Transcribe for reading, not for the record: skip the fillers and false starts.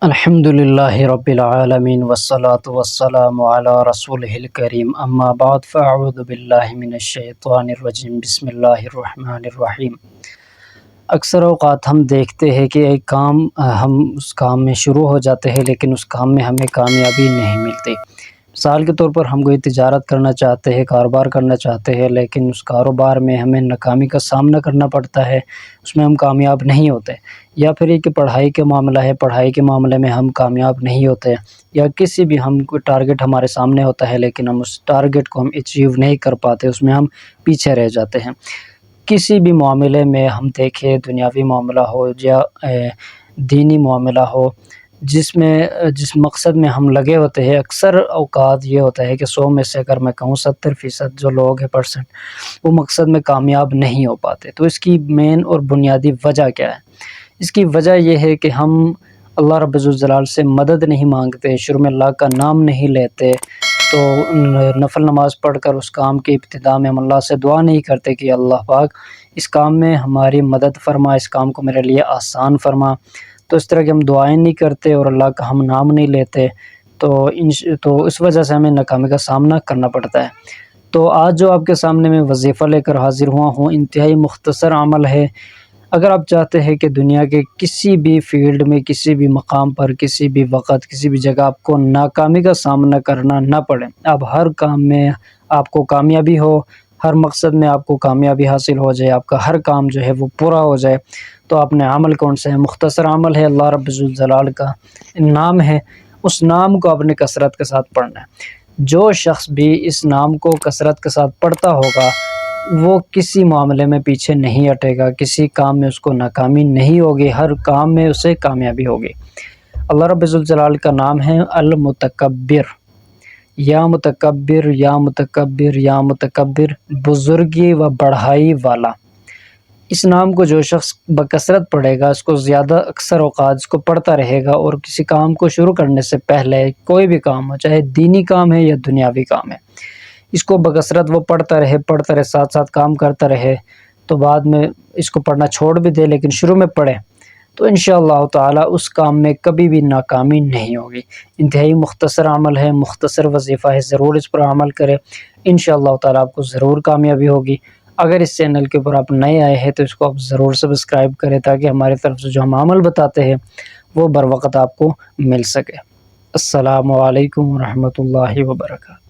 الحمد للہ رب العالمین والصلاة والسلام علی رسولہ الکریم اما بعد فاعوذ باللہ من الشیطان الرجیم بسم اللہ الرحمن الرحیم۔ اکثر اوقات ہم دیکھتے ہیں کہ ایک کام ہم اس کام میں شروع ہو جاتے ہیں لیکن اس کام میں ہمیں کامیابی نہیں ملتی۔ مثال کے طور پر ہم کوئی تجارت کرنا چاہتے ہیں، کاروبار کرنا چاہتے ہیں، لیکن اس کاروبار میں ہمیں ناکامی کا سامنا کرنا پڑتا ہے، اس میں ہم کامیاب نہیں ہوتے۔ یا پھر یہ کہ پڑھائی کے معاملہ ہے، پڑھائی کے معاملے میں ہم کامیاب نہیں ہوتے، یا کسی بھی ہم کوئی ٹارگٹ ہمارے سامنے ہوتا ہے لیکن ہم اس ٹارگٹ کو ہم اچیو نہیں کر پاتے، اس میں ہم پیچھے رہ جاتے ہیں۔ کسی بھی معاملے میں ہم دیکھیں، دنیاوی معاملہ ہو یا دینی معاملہ ہو، جس مقصد میں ہم لگے ہوتے ہیں، اکثر اوقات یہ ہوتا ہے کہ 100 میں سے اگر میں کہوں 70% جو لوگ ہیں پرسنٹ، وہ مقصد میں کامیاب نہیں ہو پاتے۔ تو اس کی مین اور بنیادی وجہ کیا ہے؟ اس کی وجہ یہ ہے کہ ہم اللہ رب الجلال سے مدد نہیں مانگتے، شروع میں اللہ کا نام نہیں لیتے، تو نفل نماز پڑھ کر اس کام کی ابتدا میں ہم اللہ سے دعا نہیں کرتے کہ اللہ پاک اس کام میں ہماری مدد فرما، اس کام کو میرے لیے آسان فرما۔ تو اس طرح کی ہم دعائیں نہیں کرتے اور اللہ کا ہم نام نہیں لیتے، تو اس وجہ سے ہمیں ناکامی کا سامنا کرنا پڑتا ہے۔ تو آج جو آپ کے سامنے میں وظیفہ لے کر حاضر ہوا ہوں، انتہائی مختصر عمل ہے۔ اگر آپ چاہتے ہیں کہ دنیا کے کسی بھی فیلڈ میں، کسی بھی مقام پر، کسی بھی وقت، کسی بھی جگہ آپ کو ناکامی کا سامنا کرنا نہ پڑے، اب ہر کام میں آپ کو کامیابی ہو، ہر مقصد میں آپ کو کامیابی حاصل ہو جائے، آپ کا ہر کام جو ہے وہ پورا ہو جائے، تو اپنے عمل کون سے ہے؟ مختصر عمل ہے، اللہ رب الجلال کا نام ہے، اس نام کو اپنے کثرت کے ساتھ پڑھنا ہے۔ جو شخص بھی اس نام کو کثرت کے ساتھ پڑھتا ہوگا، وہ کسی معاملے میں پیچھے نہیں ہٹے گا، کسی کام میں اس کو ناکامی نہیں ہوگی، ہر کام میں اسے کامیابی ہوگی۔ اللہ رب الجلال کا نام ہے المتکبر، یا متکبر یا متکبر یا متکبر، بزرگی و بڑھائی والا۔ اس نام کو جو شخص بکثرت پڑھے گا، اس کو زیادہ اکثر اوقات اس کو پڑھتا رہے گا، اور کسی کام کو شروع کرنے سے پہلے، کوئی بھی کام ہو، چاہے دینی کام ہے یا دنیاوی کام ہے، اس کو بکثرت وہ پڑھتا رہے، ساتھ ساتھ کام کرتا رہے، تو بعد میں اس کو پڑھنا چھوڑ بھی دے لیکن شروع میں پڑھے، تو انشاءاللہ تعالی اس کام میں کبھی بھی ناکامی نہیں ہوگی۔ انتہائی مختصر عمل ہے، مختصر وظیفہ ہے، ضرور اس پر عمل کرے، انشاءاللہ تعالی آپ کو ضرور کامیابی ہوگی۔ اگر اس چینل کے اوپر آپ نئے آئے ہیں تو اس کو آپ ضرور سبسکرائب کریں، تاکہ ہماری طرف سے جو ہم عمل بتاتے ہیں وہ بر وقت آپ کو مل سکے۔ السلام علیکم ورحمۃ اللہ وبرکاتہ۔